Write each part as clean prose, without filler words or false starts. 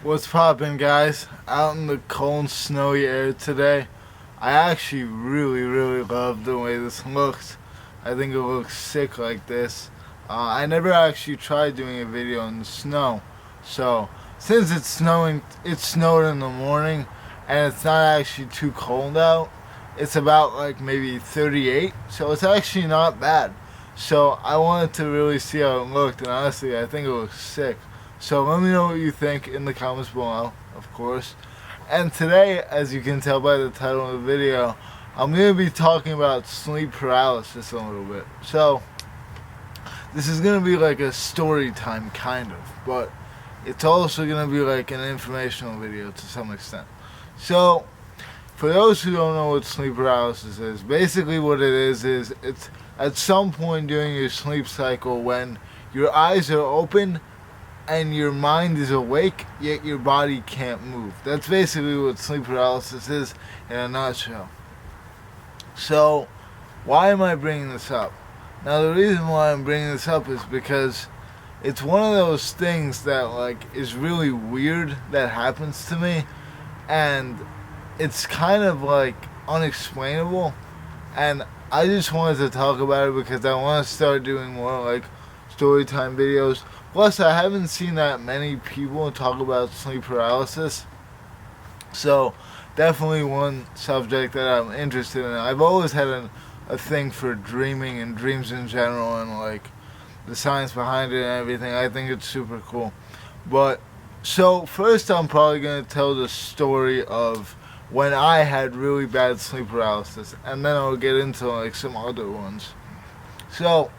What's poppin', guys? Out in the cold, snowy air today. I actually really love the way this looks. I think it looks sick like this. I never actually tried doing a video in the snow. So, since it's snowing, it snowed in the morning, and it's not actually too cold out. It's about like maybe 38, so it's actually not bad. So, I wanted to really see how it looked, and honestly, I think it looks sick. So let me know what you think in the comments below, of course. And today, as you can tell by the title of the video, I'm going to be talking about sleep paralysis a little bit. So, this is going to be like a story time, kind of. But it's also going to be like an informational video to some extent. So, for those who don't know what sleep paralysis is, basically what it is it's at some point during your sleep cycle when your eyes are open and your mind is awake, yet your body can't move. That's basically what sleep paralysis is in a nutshell. So, why am I bringing this up? Now, the reason why I'm bringing this up is because it's one of those things that, like, is really weird that happens to me, and it's kind of, like, unexplainable, and I just wanted to talk about it because I want to start doing more, like, story time videos. Plus, I haven't seen that many people talk about sleep paralysis. So, definitely one subject that I'm interested in. I've always had a thing for dreaming and dreams in general and, like, the science behind it and everything. I think it's super cool. But, so, first I'm probably going to tell the story of when I had really bad sleep paralysis. And then I'll get into, like, some other ones. So,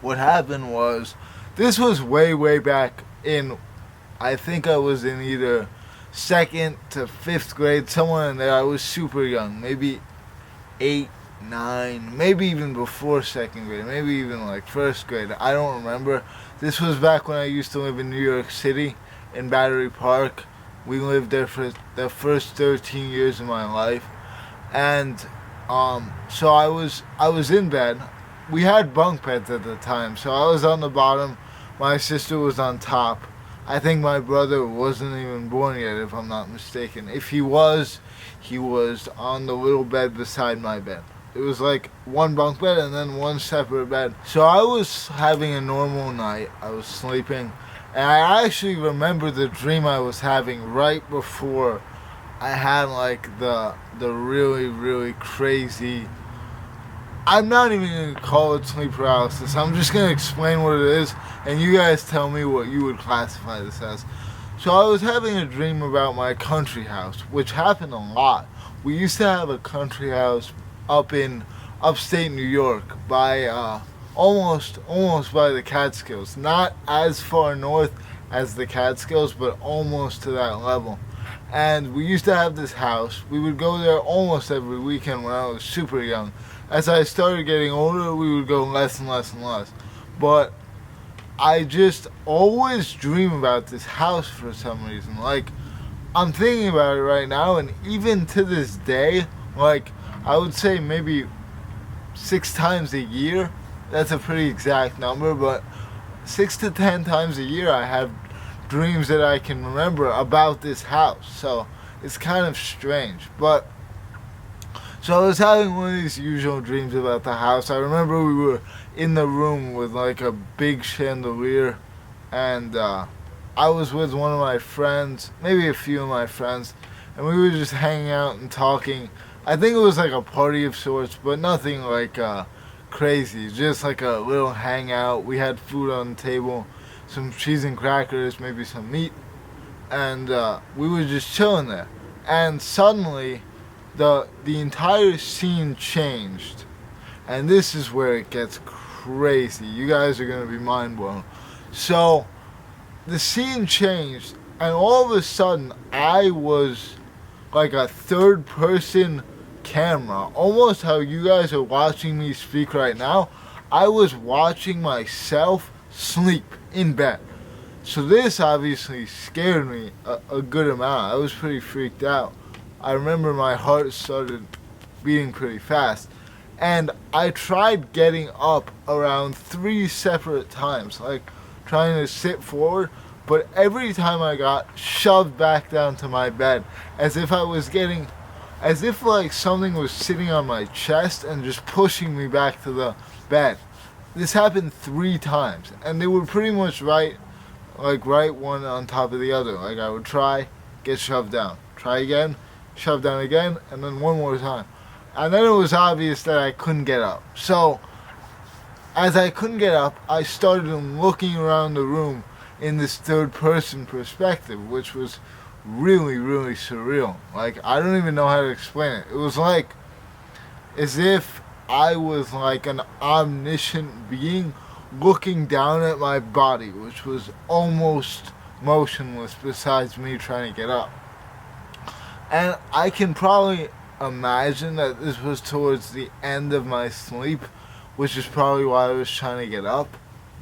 what happened was, this was way back in, I think I was in either 2nd to 5th grade, somewhere in there. I was super young, maybe 8, 9, maybe even before 2nd grade, maybe even like 1st grade. I don't remember. This was back when I used to live in New York City, in Battery Park. We lived there for the first 13 years of my life. And so I was in bed. We had bunk beds at the time, so I was on the bottom. My sister was on top. I think my brother wasn't even born yet, if I'm not mistaken. If he was on the little bed beside my bed. It was like one bunk bed and then one separate bed. So I was having a normal night. I was sleeping. And I actually remember the dream I was having right before I had like the really crazy... I'm not even going to call it sleep paralysis. I'm just going to explain what it is, and you guys tell me what you would classify this as. So I was having a dream about my country house, which happened a lot. We used to have a country house up in upstate New York by almost by the Catskills. Not as far north as the Catskills, but almost to that level. And we used to have this house. We would go there almost every weekend when I was super young. As I started getting older, we would go less and less. But I just always dream about this house for some reason. Like, I'm thinking about it right now, and even to this day, like, I would say maybe 6 times a year. That's a pretty exact number, but 6 to 10 times a year I have dreams that I can remember about this house. So, it's kind of strange, but... So I was having one of these usual dreams about the house. I remember we were in the room with like a big chandelier, and I was with one of my friends, maybe a few of my friends, and we were just hanging out and talking. I think it was like a party of sorts, but nothing like crazy, just like a little hangout. We had food on the table, some cheese and crackers, maybe some meat, and we were just chilling there. And suddenly, the entire scene changed, and this is where it gets crazy. You guys are gonna be mind blown. So the scene changed, and all of a sudden I was like a third person camera, almost how you guys are watching me speak right now. I was watching myself sleep in bed. So this obviously scared me a good amount. I was pretty freaked out. I remember my heart started beating pretty fast. And I tried getting up around 3 separate times, like trying to sit forward. but every time I got shoved back down to my bed, as if like something was sitting on my chest and just pushing me back to the bed. This happened 3 times, and they were pretty much right one on top of the other. Like, I would try, get shoved down, try again, shoved down again, and then one more time. And then it was obvious that I couldn't get up. So, as I couldn't get up, I started looking around the room in this third-person perspective, which was really, really surreal. Like, I don't even know how to explain it. It was like as if I was like an omniscient being looking down at my body, which was almost motionless besides me trying to get up. And I can probably imagine that this was towards the end of my sleep, which is probably why I was trying to get up.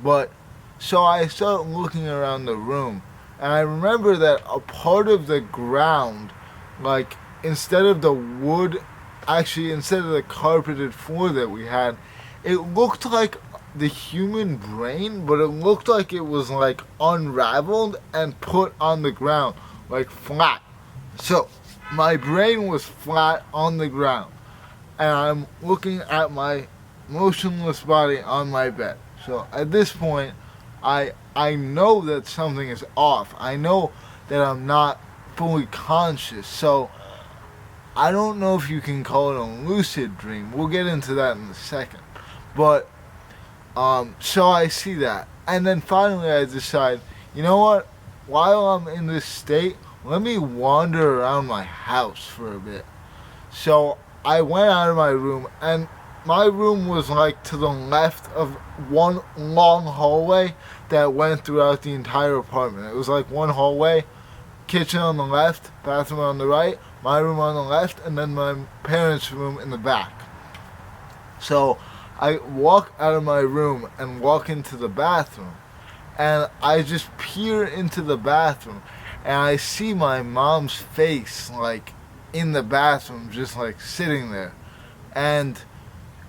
But so I started looking around the room, and I remember that a part of the ground, like instead of the carpeted floor that we had, it looked like the human brain, but it looked like it was like unraveled and put on the ground, like flat. So my brain was flat on the ground, and I'm looking at my motionless body on my bed. So at this point, I know that something is off. I know that I'm not fully conscious. So I don't know if you can call it a lucid dream. We'll get into that in a second. But so I see that, and then finally I decide, you know what? While I'm in this state, let me wander around my house for a bit. So I went out of my room, and my room was like to the left of one long hallway that went throughout the entire apartment. It was like one hallway, kitchen on the left, bathroom on the right, my room on the left, and then my parents' room in the back. So I walk out of my room and walk into the bathroom, and I just peer into the bathroom, and I see my mom's face like in the bathroom, just like sitting there, and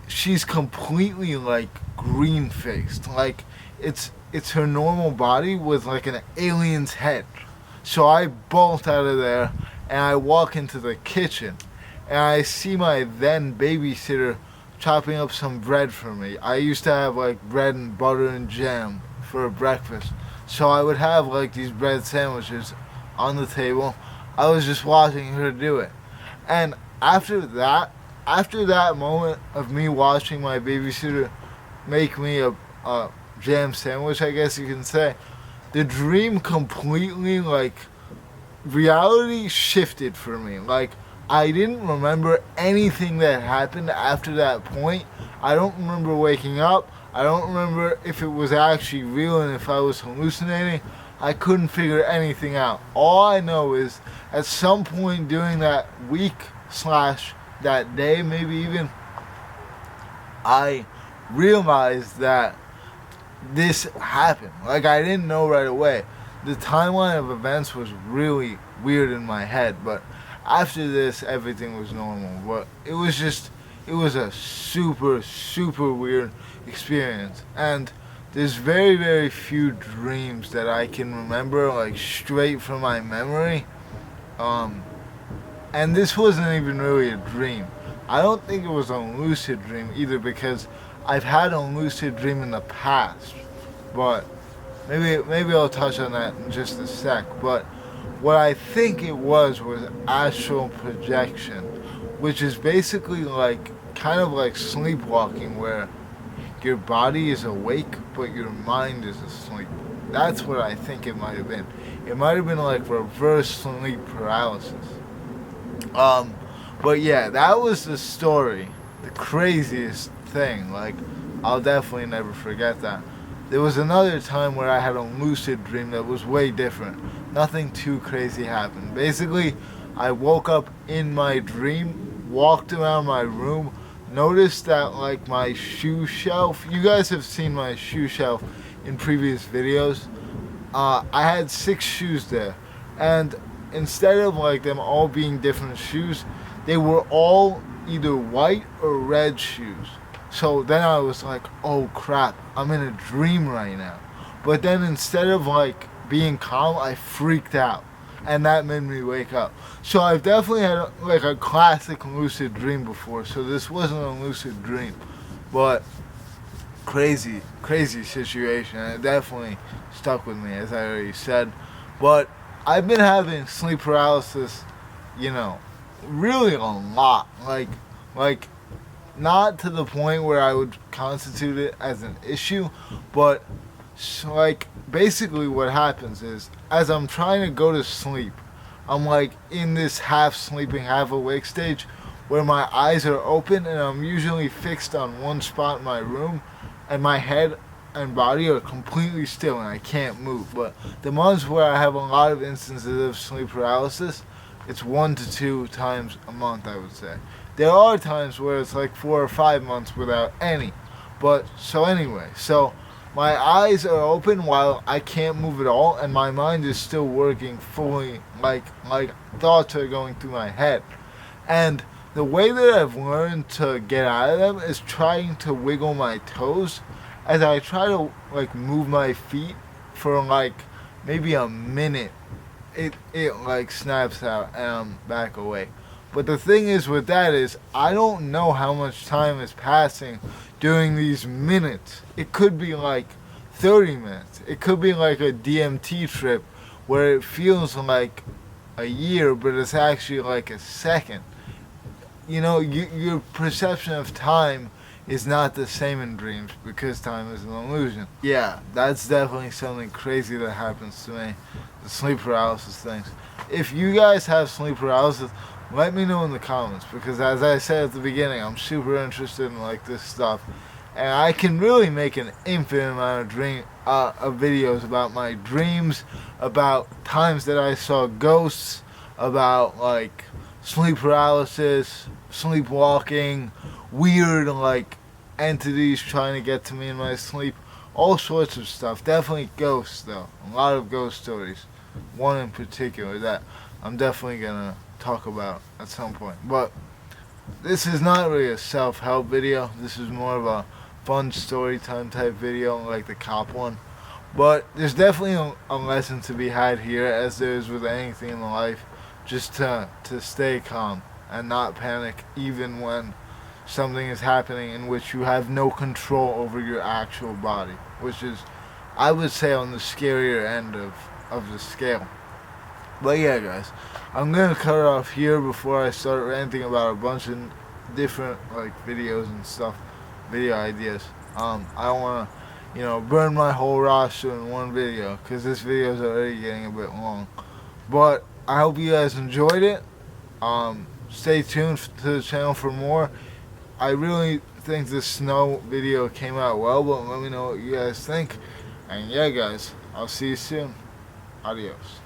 she's completely like green faced, like it's her normal body with like an alien's head. So I bolt out of there and I walk into the kitchen, and I see my then babysitter chopping up some bread for me. I used to have like bread and butter and jam for breakfast, so I would have like these bread sandwiches on the table. I was just watching her do it, and after that moment of me watching my babysitter make me a jam sandwich, I guess you can say, the dream completely, like, reality shifted for me. Like, I didn't remember anything that happened after that point. I don't remember waking up. I don't remember if it was actually real and if I was hallucinating. I couldn't figure anything out. All I know is at some point during that week / that day, maybe even, I realized that this happened. Like, I didn't know right away. The timeline of events was really weird in my head, but after this, everything was normal. But it was a super, super weird experience. And there's very, very few dreams that I can remember, like, straight from my memory. And this wasn't even really a dream. I don't think it was a lucid dream either, because I've had a lucid dream in the past. But maybe I'll touch on that in just a sec. But what I think it was astral projection, which is basically like kind of like sleepwalking, where your body is awake but your mind is asleep. That's what I think it might have been. It might have been like reverse sleep paralysis. But yeah, that was the story. The craziest thing. Like, I'll definitely never forget that. There was another time where I had a lucid dream that was way different. Nothing too crazy happened. Basically, I woke up in my dream, walked around my room, noticed that like my shoe shelf, you guys have seen my shoe shelf in previous videos. I had 6 shoes there, and instead of like them all being different shoes, they were all either white or red shoes. So then I was like, oh crap, I'm in a dream right now. But then instead of like being calm, I freaked out, and that made me wake up. So I've definitely had like a classic lucid dream before, so this wasn't a lucid dream, but crazy situation, and it definitely stuck with me, as I already said. But I've been having sleep paralysis, you know, really a lot, like not to the point where I would constitute it as an issue, but like basically what happens is, as I'm trying to go to sleep, I'm like in this half sleeping, half awake stage where my eyes are open and I'm usually fixed on one spot in my room, and my head and body are completely still and I can't move. But the months where I have a lot of instances of sleep paralysis, it's 1 to 2 times a month, I would say. There are times where it's like 4 or 5 months without any. But so anyway, so my eyes are open while I can't move at all, and my mind is still working fully, like thoughts are going through my head. And the way that I've learned to get out of them is trying to wiggle my toes as I try to like move my feet for like maybe a minute. It like snaps out and I'm back awake. But the thing is with that is, I don't know how much time is passing during these minutes. It could be like 30 minutes. It could be like a DMT trip where it feels like a year, but it's actually like a second. You know, your perception of time is not the same in dreams because time is an illusion. Yeah, that's definitely something crazy that happens to me. The sleep paralysis things. If you guys have sleep paralysis, let me know in the comments, because as I said at the beginning, I'm super interested in like this stuff, and I can really make an infinite amount of videos about my dreams, about times that I saw ghosts, about like sleep paralysis, sleepwalking, weird like entities trying to get to me in my sleep, all sorts of stuff. Definitely ghosts though, a lot of ghost stories. One in particular that I'm definitely gonna talk about at some point. But this is not really a self-help video. This is more of a fun story time type video like the cop one. But there's definitely a lesson to be had here, as there is with anything in life, just to stay calm and not panic even when something is happening in which you have no control over your actual body, which is, I would say, on the scarier end of the scale. But yeah guys, I'm gonna cut it off here before I start ranting about a bunch of different like videos and stuff, video ideas. I don't wanna, burn my whole roster in one video, because this video is already getting a bit long. But I hope you guys enjoyed it. Stay tuned to the channel for more. I really think this snow video came out well, but let me know what you guys think. And yeah guys, I'll see you soon. Adios.